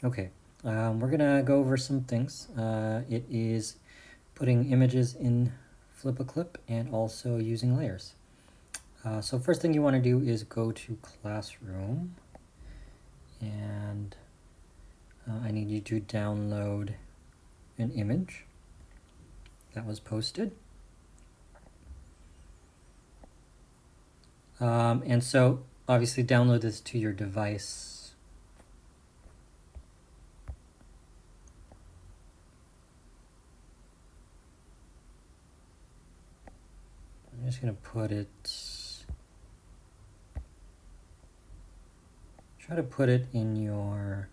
Okay, we're gonna go over some things. It is putting images in FlipAClip and also using layers. So first thing you want to do is go to Classroom, and I need you to download an image that was posted. And so obviously download this to your device. I'm just going to try to put it in your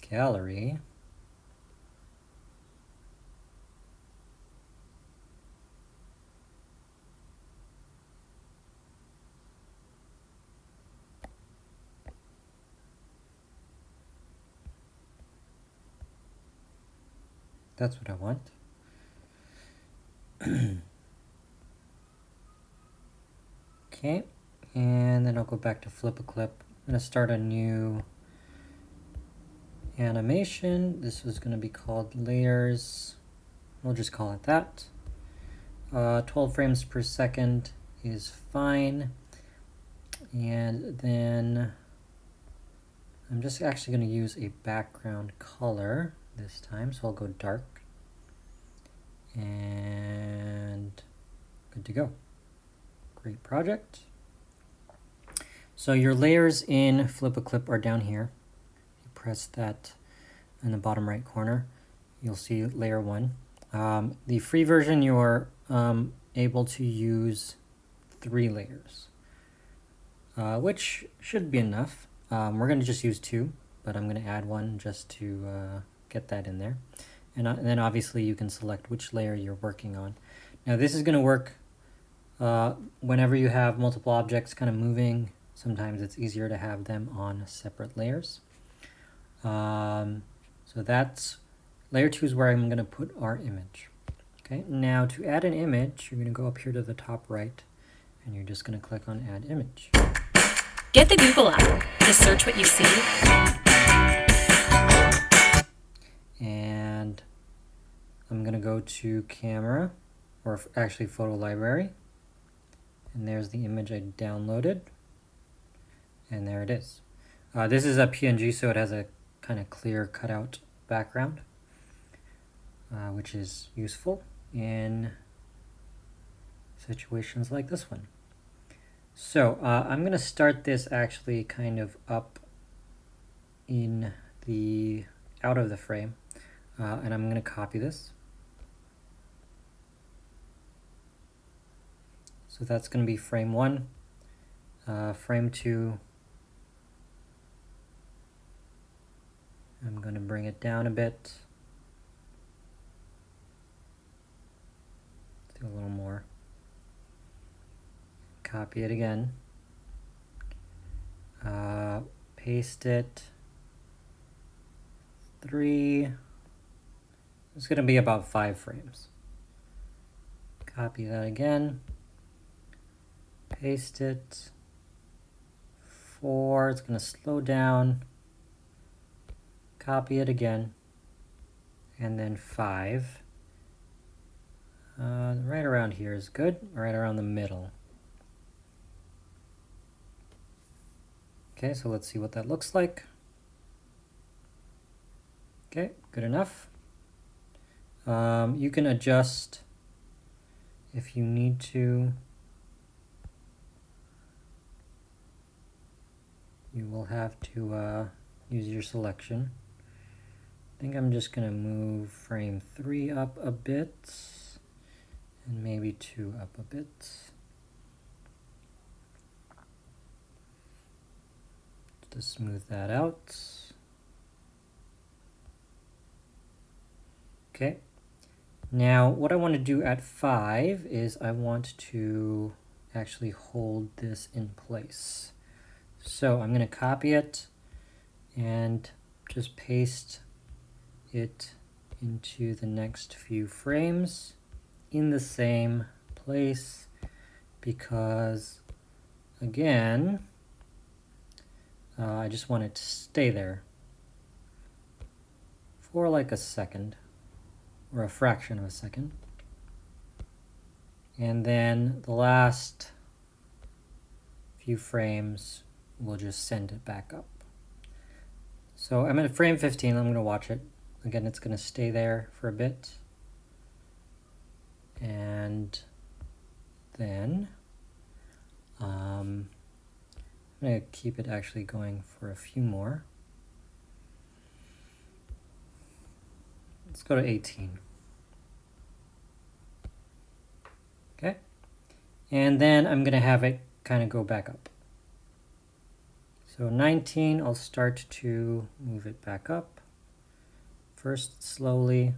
gallery. That's what I want. Okay, and then I'll go back to FlipAClip. I'm going to start a new animation. This is going to be called Layers. We'll just call it that. 12 frames per second is fine. And then I'm just actually going to use a background color this time. So I'll go dark. And good to go. Great project. So your layers in FlipAClip are down here. You press that in the bottom right corner. You'll see layer 1. The free version, you're able to use 3 layers, which should be enough. We're going to just use 2, but I'm going to add 1 just to get that in there. And then obviously you can select which layer you're working on. Now this is going to work whenever you have multiple objects kind of moving. Sometimes it's easier to have them on separate layers. So that's layer 2 is where I'm going to put our image. Okay, now to add an image, you're going to go up here to the top right, and you're just going to click on Add Image. Get the Google app to search what you see. And I'm going to go to Camera, or actually Photo Library. And there's the image I downloaded. And there it is. This is a PNG, so it has a kind of clear cutout background, which is useful in situations like this one. So I'm going to start this actually kind of up in the out of the frame, and I'm going to copy this. So that's going to be frame 1, frame 2. I'm going to bring it down a bit. Do a little more. Copy it again. Paste it. 3. It's going to be about 5 frames. Copy that again. Paste it. 4. It's going to slow down. Copy it again. And then 5. Right around here is good. Right around the middle. Okay, so let's see what that looks like. Okay, good enough. You can adjust if you need to. You will have to use your selection. I think I'm just going to move frame 3 up a bit and maybe 2 up a bit. To smooth that out. Okay. Now what I want to do at 5 is I want to actually hold this in place. So I'm going to copy it and just paste it into the next few frames in the same place, because again I just want it to stay there for like a second or a fraction of a second. And then the last few frames, we'll just send it back up. So I'm at frame 15, I'm going to watch it. Again, it's going to stay there for a bit. And then I'm going to keep it actually going for a few more. Let's go to 18. Okay. And then I'm going to have it kind of go back up. So 19, I'll start to move it back up. First slowly.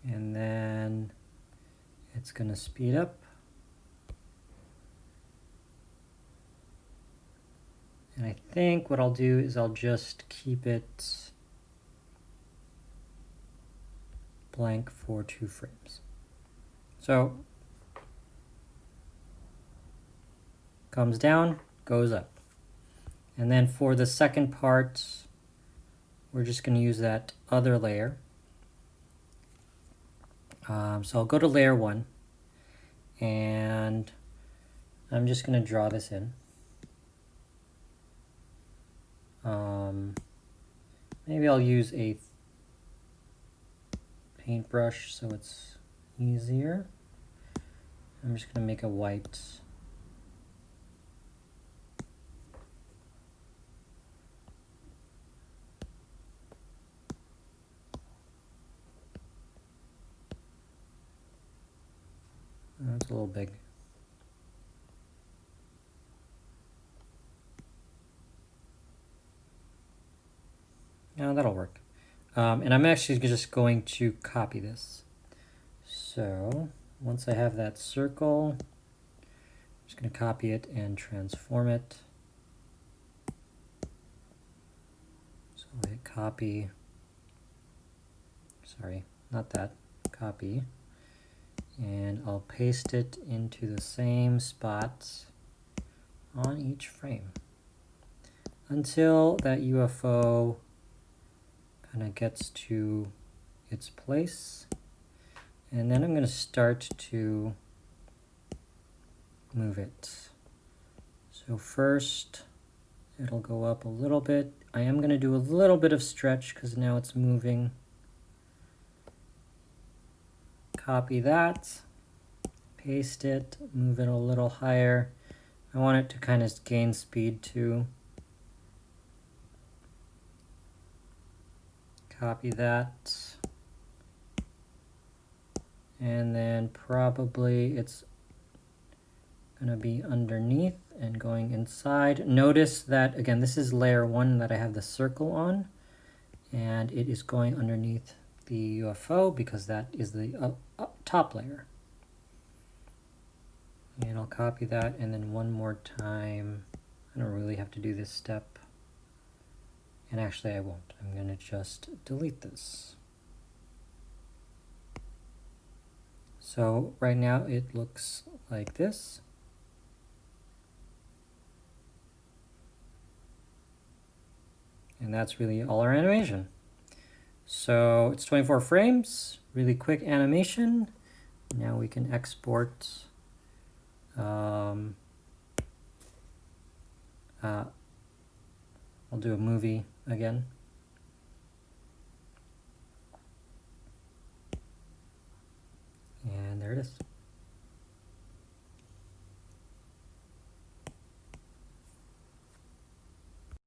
And then it's going to speed up. And I think what I'll do is I'll just keep it blank for 2 frames. So comes down, goes up. And then for the second part, we're just going to use that other layer. So I'll go to layer 1, and I'm just going to draw this in. Maybe I'll use a paintbrush so it's easier. I'm just going to make a white. That's a little big. Yeah, that'll work. And I'm actually just going to copy this. So once I have that circle, I'm just going to copy it and transform it. So I hit copy. Sorry, not that. Copy. And I'll paste it into the same spot on each frame until that UFO kind of gets to its place. And then I'm going to start to move it. So first it'll go up a little bit. I am going to do a little bit of stretch because now it's moving. Copy that, paste it, move it a little higher. I want it to kind of gain speed too. Copy that. And then probably it's going to be underneath and going inside. Notice that, again, this is layer 1 that I have the circle on, and it is going underneath the UFO because that is the top layer. And I'll copy that, and then one more time. I don't really have to do this step. And actually I won't. I'm going to just delete this. So right now it looks like this. And that's really all our animation. So it's 24 frames, really quick animation. Now we can export. I'll do a movie again. And there it is.